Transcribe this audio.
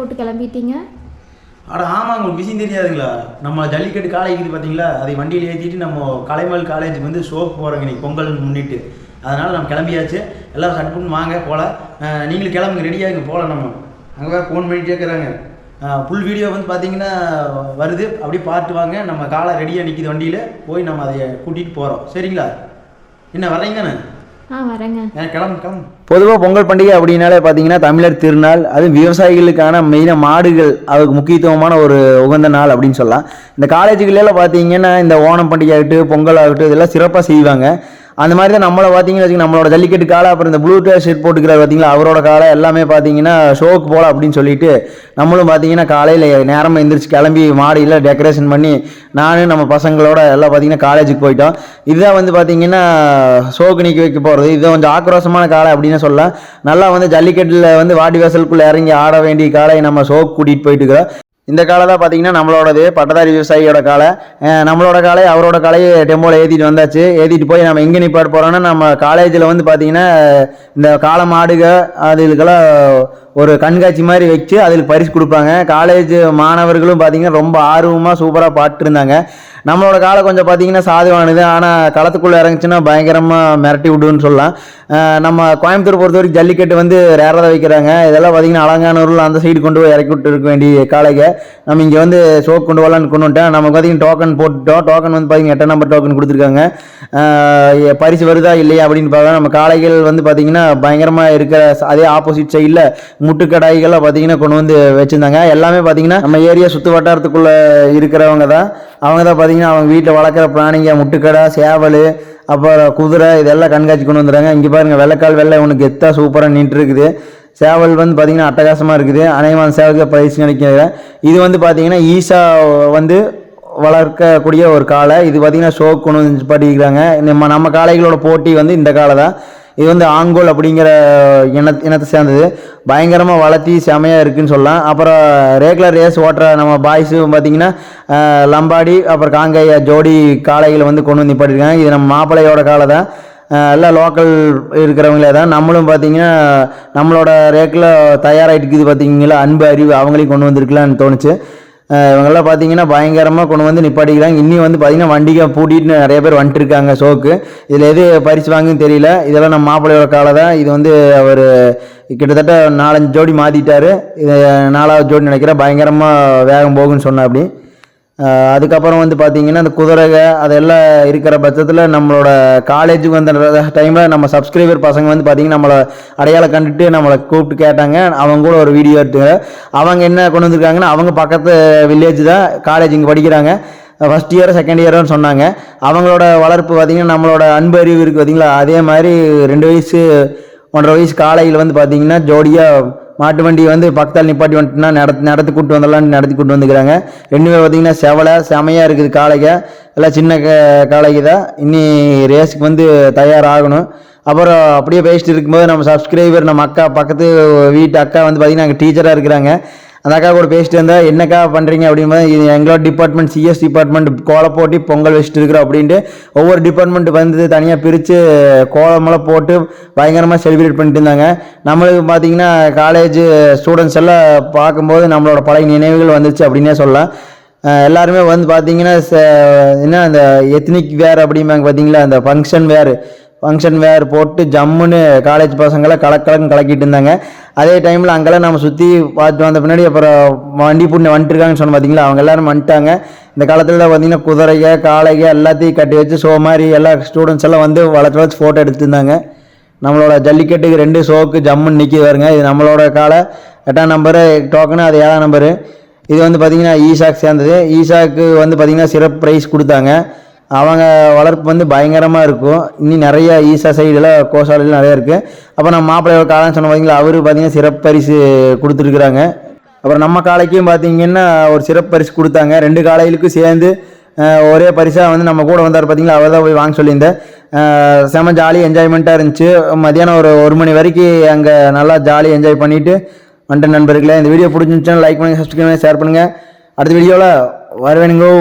போட்டு கிளம்பிட்டீங்க? அட ஆமாம், உங்களுக்கு விஷயம் தெரியாதுங்களா? நம்ம ஜல்லிக்கட்டு காலை இருக்குது பார்த்தீங்களா, அதை வண்டியில் ஏற்றிட்டு நம்ம கலைமல் காலேஜுக்கு வந்து ஷோக்கு போகிறோங்க இன்னைக்கு பொங்கல் முன்னிட்டு. அதனால் நம்ம கிளம்பியாச்சு. எல்லோரும் சட் பண்ணி வாங்க போகலாம். நீங்களும் கிளம்புங்க, ரெடியாகுங்க போகலாம். நம்ம அங்கே வேறு ஃபோன் பண்ணிகிட்டே இருக்கிறாங்க. ஃபுல் வீடியோ வந்து பார்த்தீங்கன்னா வருது, அப்படியே பார்த்து வாங்க. நம்ம காலை ரெடியாக நிற்கிது வண்டியில், போய் நம்ம அதை கூட்டிகிட்டு போகிறோம். சரிங்களா? என்ன வர்றீங்க தானே? வரேங்க. கிளம்பு. பொதுவாக பொங்கல் பண்டிகை அப்படின்னாலே பார்த்தீங்கன்னா தமிழர் திருநாள், அது விவசாயிகளுக்கான மெயினாக மாடுகள் அதுக்கு முக்கியத்துவமான ஒரு உகந்த நாள் அப்படின்னு சொல்லலாம். இந்த காலேஜுகளெல்லாம் பார்த்தீங்கன்னா இந்த ஓணம் பண்டிகை ஆகட்டும், பொங்கல் ஆகட்டும், இதெல்லாம் சிறப்பாக செய்வாங்க. அந்த மாதிரி தான் நம்மளை பார்த்தீங்கன்னு வச்சுக்கோங்க, நம்மளோட ஜல்லிக்கட்டு காலை, அப்புறம் இந்த ப்ளூ ஷர்ட் போட்டுக்கிறார் பார்த்தீங்களா, அவரோட காலை எல்லாமே பார்த்தீங்கன்னா ஷோக்கு போகலாம் அப்படின்னு சொல்லிட்டு நம்மளும் பார்த்தீங்கன்னா காலையில் நேரமாக எந்திரிச்சு கிளம்பி மாடியில் டெக்கரேஷன் பண்ணி நானும் நம்ம பசங்களோட எல்லாம் பார்த்தீங்கன்னா காலேஜுக்கு போயிட்டோம். இதுதான் வந்து பார்த்தீங்கன்னா ஷோக்கு நிற்க வைக்க போகிறது. இது கொஞ்சம் ஆக்ரோஷமான காலை அப்படின்னு சொல்லலாம். நல்லா வந்து ஜல்லிக்கட்டில் வந்து வாடி வாசலுக்குள்ளே இறங்கி ஆட வேண்டிய காலை நம்ம ஷோக்கு கூட்டிகிட்டு போயிட்டு இருக்கிறோம். இந்த காலை தான் பார்த்தீங்கன்னா நம்மளோடது பட்டதாரி விவசாயியோட காலை. நம்மளோட காலை அவரோட காலையை டெம்போவில் ஏற்றிட்டு வந்தாச்சு. ஏற்றிட்டு போய் நம்ம எங்கே நிப்பாட்ட போகிறோன்னா, நம்ம காலேஜில் வந்து பார்த்தீங்கன்னா இந்த காளை மாடுக அதுக்கெல்லாம் ஒரு கண்காட்சி மாதிரி வச்சு அதில் பரிசு கொடுப்பாங்க. காலேஜ் மாணவர்களும் பார்த்தீங்கன்னா ரொம்ப ஆர்வமாக சூப்பராக பாட்டுருந்தாங்க. நம்மளோட காலை கொஞ்சம் பார்த்தீங்கன்னா சாதுவானது, ஆனால் களத்துக்குள்ளே இறங்குச்சுன்னா பயங்கரமாக மிரட்டி விடுன்னு சொல்லலாம். நம்ம கோயம்புத்தூர் பொறுத்த வரைக்கும் ஜல்லிக்கட்டு வந்து ரேராக வைக்கிறாங்க. இதெல்லாம் பார்த்தீங்கன்னா அலங்கானூரில் அந்த சைடு கொண்டு போய் இறக்கி விட்டு இருக்க வேண்டிய காலைங்க நம்ம இங்கே வந்து ஷோக்கு கொண்டு வரலான்னு கொண்டு வந்துட்டேன். நமக்கு பார்த்தீங்கன்னா டோக்கன் போட்டுட்டோம். டோக்கன் வந்து பார்த்தீங்கன்னா 8 நம்பர் டோக்கன் கொடுத்துருக்காங்க. பரிசு வருதா இல்லையா அப்படின்னு பார்க்கலாம். நம்ம காளைகள் வந்து பார்த்தீங்கன்னா பயங்கரமாக இருக்கிற அதே ஆப்போசிட் சைடில் முட்டுக்கடாய்கள்லாம் பார்த்தீங்கன்னா கொண்டு வந்து வச்சுருந்தாங்க. எல்லாமே பார்த்தீங்கன்னா நம்ம ஏரியா சுற்று வட்டாரத்துக்குள்ளே இருக்கிறவங்க தான். அவங்க தான் பார்த்தீங்கன்னா அவங்க வீட்டில் வளர்க்குற பிராணிங்க, முட்டுக்கடை, சேவல், அப்புறம் குதிரை, இதெல்லாம் கண்காட்சி கொண்டு வந்துடுறாங்க. இங்கே பாருங்கள், வெள்ளைக்கால் வெள்ளை உனக்கு எத்தா சூப்பராக நின்று இருக்குது. சேவல் வந்து பார்த்திங்கன்னா அட்டகாசமாக இருக்குது. அநேகமான சேவலுக்கு ப்ரைஸ் நினைக்கிறேன். இது வந்து பார்த்திங்கன்னா ஈசா வந்து வளர்க்கக்கூடிய ஒரு காளை. இது பார்த்திங்கன்னா ஷோக்கு கொண்டு வந்து படிக்கிறாங்க. நம்ம காளைகளோட போட்டி வந்து இந்த காளை தான். இது வந்து ஆங்கோல் அப்படிங்கிற இனத்தை சேர்ந்தது. பயங்கரமாக வளர்த்தி செமையாக இருக்குதுன்னு சொல்லலாம். அப்புறம் ரெகுலர் ரேஸ் ஓட்டுற நம்ம பாய்ஸு பார்த்திங்கன்னா லம்பாடி அப்புறம் காங்கையா ஜோடி காளைகளை வந்து கொண்டு வந்து நிப்பாட்டிருக்காங்க. இது நம்ம மாப்பிள்ளையோட காளை தான். எல்லாம் லோக்கல் இருக்கிறவங்களே தான். நம்மளும் பார்த்திங்கன்னா நம்மளோட ரேக்கில் தயாராகிட்டுக்குது பார்த்திங்களா, அன்பு அறிவு அவங்களையும் கொண்டு வந்திருக்கலான்னு தோணுச்சு. இவங்கெல்லாம் பார்த்தீங்கன்னா பயங்கரமாக கொண்டு வந்து நிப்பாட்டிக்கிறாங்க. இன்னும் வந்து பார்த்தீங்கன்னா வண்டிகை பூட்டிட்டு நிறைய பேர் வந்துட்டுருக்காங்க ஷோக்கு. இதில் எது பரிசு வாங்குன்னு தெரியல. இதெல்லாம் நம்ம மாப்பிள்ளையோட காலை தான். இது வந்து அவர் கிட்டத்தட்ட 4-5 ஜோடி மாற்றிட்டார். இது 4வது ஜோடி நினைக்கிறேன். பயங்கரமாக வேகம் போகுன்னு சொன்ன அப்படி. அதுக்கப்புறம் வந்து பார்த்தீங்கன்னா அந்த குதிரைக அதெல்லாம் இருக்கிற பட்சத்தில் நம்மளோட காலேஜுக்கு வந்த டைமில் நம்ம சப்ஸ்கிரைபர் பசங்க வந்து பார்த்திங்கன்னா நம்மளை அடையாளம் கண்டுட்டு நம்மளை கூப்பிட்டு கேட்டாங்க. அவங்க கூட ஒரு வீடியோ எடுத்து அவங்க என்ன கொண்டு வந்திருக்காங்கன்னா, அவங்க பக்கத்து வில்லேஜ் தான் காலேஜ் இங்கே படிக்கிறாங்க. ஃபஸ்ட் இயர் செகண்ட் இயர்னு சொன்னாங்க. அவங்களோட வளர்ப்பு பார்த்திங்கன்னா நம்மளோட அன்பு அறிவு இருக்குது பார்த்திங்களா, அதே மாதிரி 2 வயசு 1.5 வயசு காலையில் வந்து பார்த்திங்கன்னா ஜோடியாக மாட்டு வண்டி வந்து பக்கத்தால் நிப்பாட்டி வந்துட்டுனா நடத்தி கூப்பிட்டு வந்துடலான்னு நடத்தி கூப்பிட்டு வந்துக்கிறாங்க. 2 பேர் பார்த்திங்கன்னா செவலை செமையாக இருக்குது காளைங்க. எல்லாம் சின்ன காளைக்கு தான். இன்னி ரேஸுக்கு வந்து தயாராகணும். அப்புறம் அப்படியே பேசிட்டு இருக்கும்போது நம்ம சப்ஸ்கிரைபர் நம்ம அக்கா பக்கத்து வீட்டு அக்கா வந்து பார்த்திங்கன்னா அங்கே டீச்சராக இருக்கிறாங்க. அந்த அக்கா கூட பேசிட்டு இருந்தால் என்னக்கா பண்ணுறீங்க அப்படிங்கும்போது, இது எங்களோட டிபார்ட்மெண்ட் சிஎஸ் டிபார்ட்மெண்ட் கோலம் போட்டி பொங்கல் வச்சுட்டு இருக்கிறோம் அப்படின்ட்டு ஒவ்வொரு டிபார்ட்மெண்ட் வந்து தனியாக பிரித்து கோலமெல்லாம் போட்டு பயங்கரமாக செலிப்ரேட் பண்ணிட்டு இருந்தாங்க. நம்மளுக்கு பார்த்திங்கன்னா காலேஜ் ஸ்டூடெண்ட்ஸ் எல்லாம் பார்க்கும்போது நம்மளோட பழைய நினைவுகள் வந்துச்சு அப்படின்னே சொல்லலாம். எல்லாருமே வந்து பார்த்திங்கன்னா என்ன அந்த எத்னிக் வேர் அப்படிம்பாங்க பார்த்திங்களா, அந்த ஃபங்க்ஷன் வேர் போட்டு ஜம்முன்னு காலேஜ் பசங்களை கலக்கிட்டு இருந்தாங்க. அதே டைமில் அங்கெல்லாம் நம்ம சுற்றி பார்த்து வந்த பின்னாடி அப்புறம் வண்டி பூண்டு வந்துட்டுருக்காங்கன்னு சொன்ன பார்த்திங்களா, அவங்க எல்லோரும் வந்துட்டாங்க. இந்த காலத்தில் பார்த்திங்கன்னா குதிரைக காளைக எல்லாத்தையும் கட்டி வச்சு ஷோ மாதிரி எல்லா ஸ்டூடெண்ட்ஸ் எல்லாம் வந்து வளர்த்து ஃபோட்டோ எடுத்துருந்தாங்க. நம்மளோட ஜல்லிக்கட்டுக்கு 2 ஷோக்கு ஜம்முன்னு நிற்கி வருங்க. இது நம்மளோட காலை 8ஆம் நம்பரு டோக்கனு, அது 7ஆம் நம்பரு. இது வந்து பார்த்திங்கன்னா ஈசாக்கு சேர்ந்தது. ஈசாக்கு வந்து பார்த்திங்கன்னா சிறப்பு ப்ரைஸ் கொடுத்தாங்க. அவங்க வளர்ப்பு வந்து பயங்கரமாக இருக்கும். இன்னும் நிறைய ஈசா சைடில் கோசாலையில் நிறையா இருக்குது. அப்போ நம்ம மாப்பிள்ளையோட காலைன்னு சொன்ன பார்த்திங்களா, அவரு பார்த்திங்கன்னா சிறப்பு பரிசு கொடுத்துருக்குறாங்க. அப்புறம் நம்ம காலைக்கும் பார்த்திங்கன்னா ஒரு சிறப்பு பரிசு கொடுத்தாங்க. 2 காலைகளுக்கும் சேர்ந்து ஒரே பரிசாக வந்து நம்ம கூட வந்தார் பார்த்திங்களா, அவர் தான் போய் வாங்க சொல்லியிருந்தேன். செம ஜாலி என்ஜாய்மெண்ட்டாக இருந்துச்சு. மதியானம் ஒரு 1 மணி வரைக்கும் அங்கே நல்லா ஜாலி என்ஜாய் பண்ணிவிட்டு வந்துட்டு நண்பர்களே. இந்த வீடியோ பிடிச்சிருந்துச்சுன்னா லைக் பண்ணுங்கள், சப்ஸ்கிரைப் பண்ணி ஷேர் பண்ணுங்கள். அடுத்த வீடியோவில் வரவேணுங்கோ.